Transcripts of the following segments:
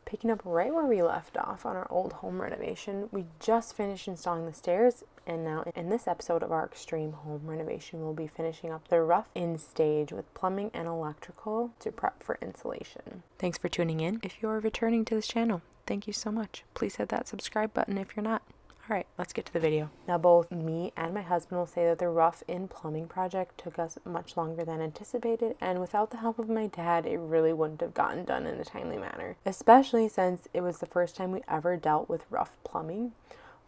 Picking up right where we left off on our old home renovation, we just finished installing the stairs, and now in this episode of our extreme home renovation, we'll be finishing up the rough-in stage with plumbing and electrical to prep for insulation. Thanks for tuning in. If you're returning to this channel, thank you so much. Please hit that subscribe button if you're not. All right, let's get to the video. Now, both me and my husband will say that the rough-in plumbing project took us much longer than anticipated, and without the help of my dad, it really wouldn't have gotten done in a timely manner, especially since it was the first time we ever dealt with rough plumbing.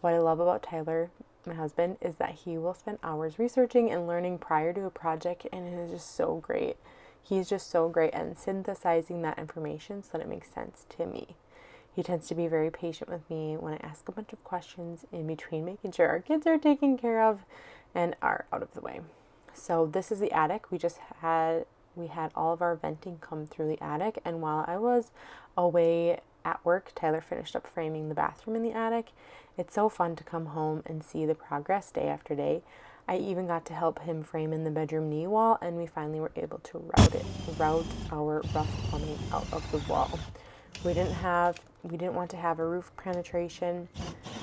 What I love about Tyler, my husband, is that he will spend hours researching and learning prior to a project, and it is just so great. He's just so great at synthesizing that information so that it makes sense to me. He tends to be very patient with me when I ask a bunch of questions in between, making sure our kids are taken care of and are out of the way. So this is the attic. We had all of our venting come through the attic, and while I was away at work, Tyler finished up framing the bathroom in the attic. It's so fun to come home and see the progress day after day. I even got to help him frame in the bedroom knee wall, and we finally were able to route our rough plumbing out of the wall. We didn't want to have a roof penetration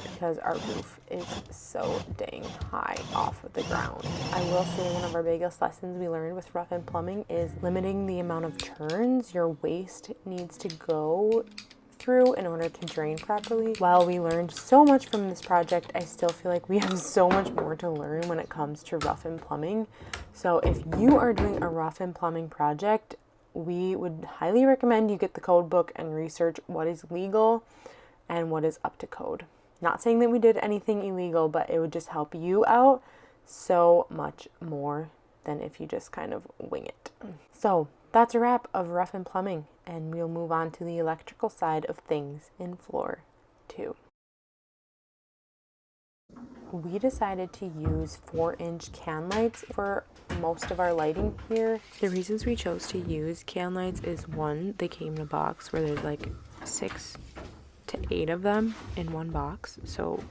because our roof is so dang high off of the ground. I will say one of our biggest lessons we learned with rough-in plumbing is limiting the amount of turns your waste needs to go through in order to drain properly. While we learned so much from this project, I still feel like we have so much more to learn when it comes to rough-in plumbing. So if you are doing a rough-in plumbing project, we would highly recommend you get the code book and research what is legal and what is up to code. Not saying that we did anything illegal, but it would just help you out so much more than if you just kind of wing it. So that's a wrap of rough-in plumbing, and we'll move on to the electrical side of things in floor 2. We decided to use 4-inch can lights for most of our lighting here. The reasons we chose to use can lights is, one, they came in a box where there's like 6 to 8 of them in one box, so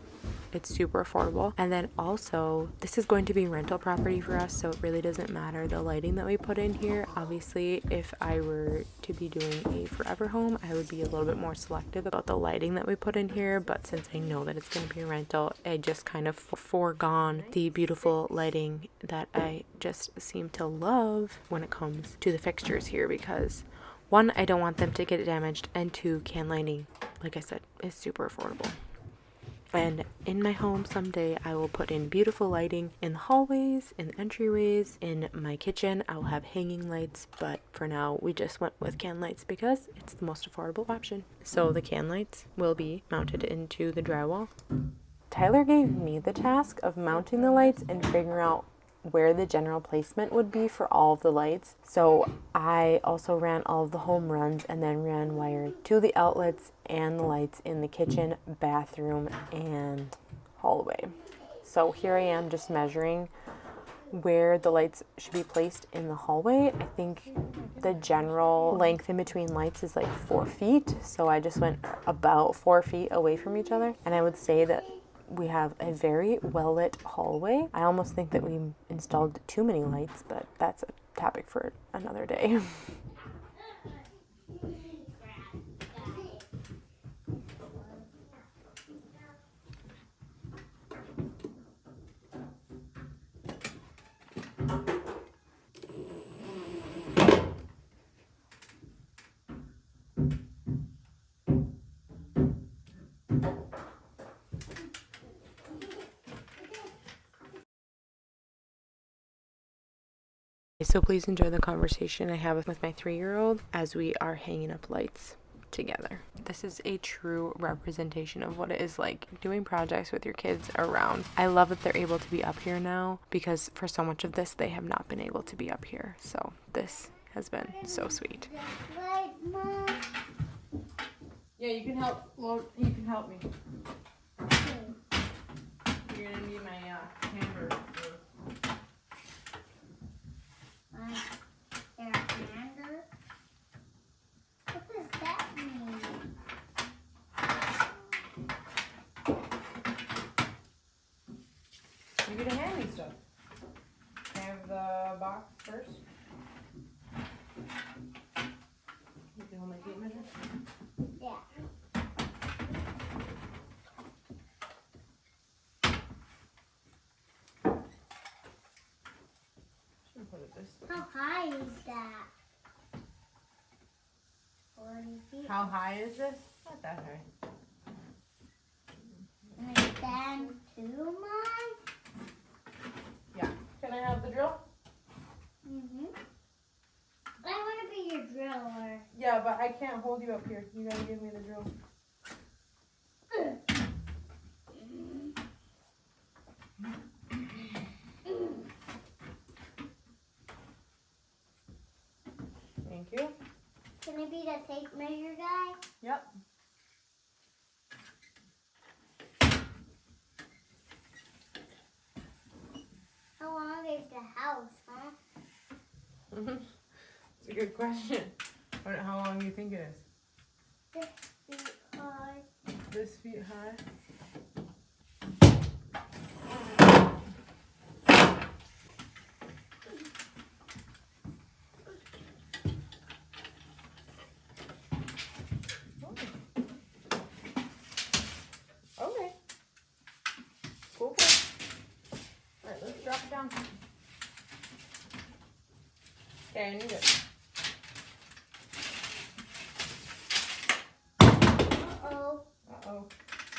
it's super affordable. And then also, this is going to be rental property for us, so it really doesn't matter the lighting that we put in here. Obviously, if I were to be doing a forever home, I would be a little bit more selective about the lighting that we put in here, but since I know that it's going to be a rental, I just kind of foregone the beautiful lighting that I just seem to love when it comes to the fixtures here, because 1, I don't want them to get damaged, and 2, can lighting, like I said, is super affordable. And in my home someday, I will put in beautiful lighting in the hallways, in the entryways, in my kitchen. I will have hanging lights, but for now, we just went with can lights because it's the most affordable option. So the can lights will be mounted into the drywall. Tyler gave me the task of mounting the lights and figuring out where the general placement would be for all of the lights. So I also ran all of the home runs and then ran wire to the outlets and the lights in the kitchen, bathroom, and hallway. So here I am just measuring where the lights should be placed in the hallway. I think the general length in between lights is like 4 feet. So I just went about 4 feet away from each other. And I would say that we have a very well-lit hallway. I almost think that we installed too many lights, but that's a topic for another day. So please enjoy the conversation I have with my 3-year-old as we are hanging up lights together. This is a true representation of what it is like doing projects with your kids around. I love that they're able to be up here now, because for so much of this they have not been able to be up here. So this has been so sweet. Yeah, you can help. Well, you can help me. You're gonna need my hammer. What does that mean? You're gonna hand me stuff. Can I have the box first? You can hold my tape measure? Yeah. How high is that? 40 feet. How high is this? Not that high. And it's down to mine? Yeah. Can I have the drill? Mm-hmm. I want to be your driller. Yeah, but I can't hold you up here. You gotta give me the drill. Thank you. Can I be the tape measure guy? Yep. How long is the house, huh? It's a good question. How long do you think it is? 6 feet high. This feet high? Okay. Cool. Alright, let's drop it down. Okay, I need it. Uh-oh. Uh-oh.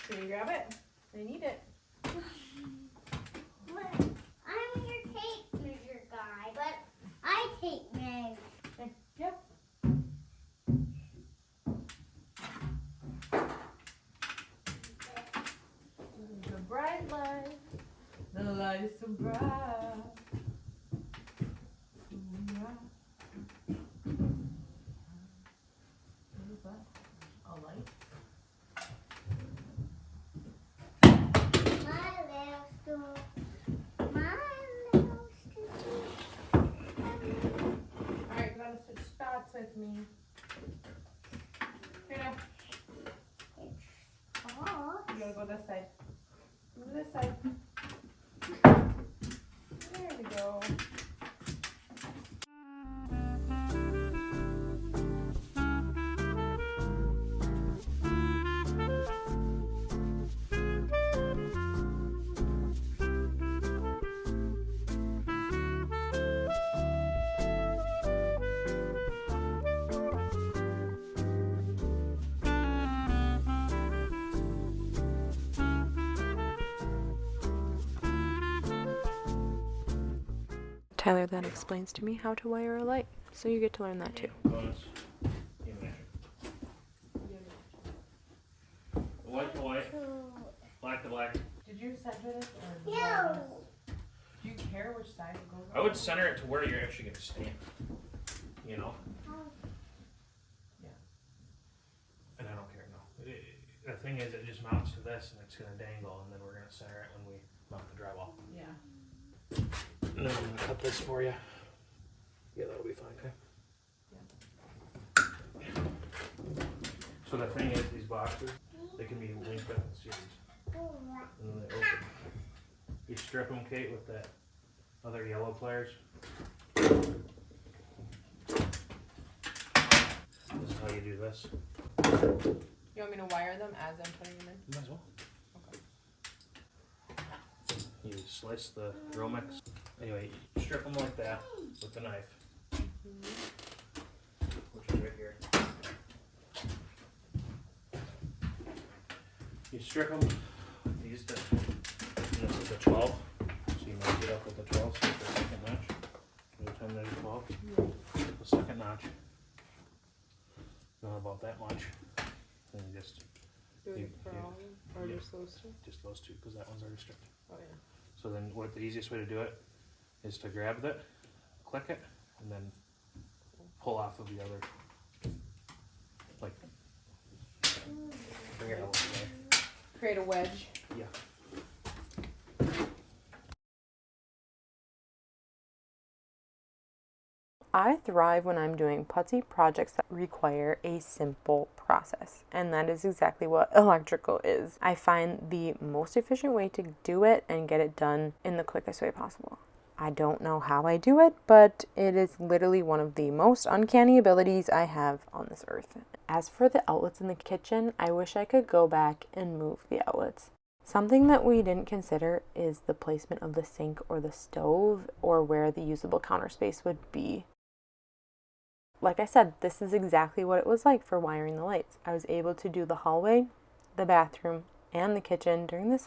Can you grab it? I need it. I'm your tape measure guy, but I tape measure. Okay. Yep. The bright light. The light is so bright. What is that? A light? My little stool. My little stool. Alright, you gotta switch spots with me. Here now. Oh. You gotta go this side. Go this side. There we go. Tyler then explains to me how to wire a light, so you get to learn that too. White to white, black to black. Did you center this? Or No. do you care which side it goes on? I would center it to where you're actually going to stand. You know? Yeah. And I don't care, no. The thing is, it just mounts to this and it's going to dangle, and then we're going to center it when we mount the drywall. Yeah. And then I'm going to cut this for you. Yeah, that'll be fine, okay? Yeah. So the thing is, these boxes, they can be linked up in series. And then they open. You strip them, Kate, with that other yellow pliers. This is how you do this. You want me to wire them as I'm putting them in? Might as well. Okay. You slice the row mix. Anyway, you strip them like that with the knife, which is right here. You strip them with these, and this is the 12, so you match it up with the 12, so the second notch. Every time there's a 12, the second notch, not about that much, and you just Do it You- for you- all of them? Or yeah. just those two? just those two, because that one's already stripped. Oh yeah. So then what the easiest way to do it is to grab it, click it, and then pull off of the other, like, bring it out away. Create a wedge. Yeah. I thrive when I'm doing putsy projects that require a simple process, and that is exactly what electrical is. I find the most efficient way to do it and get it done in the quickest way possible. I don't know how I do it, but it is literally one of the most uncanny abilities I have on this earth. As for the outlets in the kitchen, I wish I could go back and move the outlets. Something that we didn't consider is the placement of the sink or the stove, or where the usable counter space would be. Like I said, this is exactly what it was like for wiring the lights. I was able to do the hallway, the bathroom, and the kitchen during this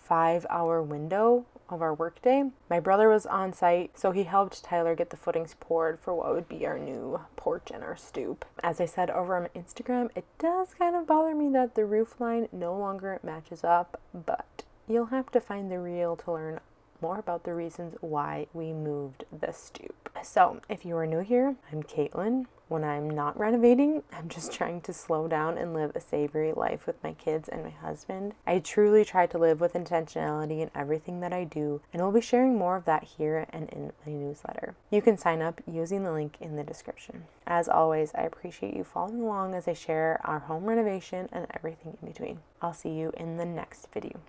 5-hour window of our workday. My brother was on site, so he helped Tyler get the footings poured for what would be our new porch and our stoop. As I said over on Instagram, it does kind of bother me that the roof line no longer matches up, but you'll have to find the reel to learn more about the reasons why we moved the stoop. So if you are new here, I'm Caitlin. When I'm not renovating, I'm just trying to slow down and live a savory life with my kids and my husband. I truly try to live with intentionality in everything that I do, and we'll be sharing more of that here and in my newsletter. You can sign up using the link in the description. As always, I appreciate you following along as I share our home renovation and everything in between. I'll see you in the next video.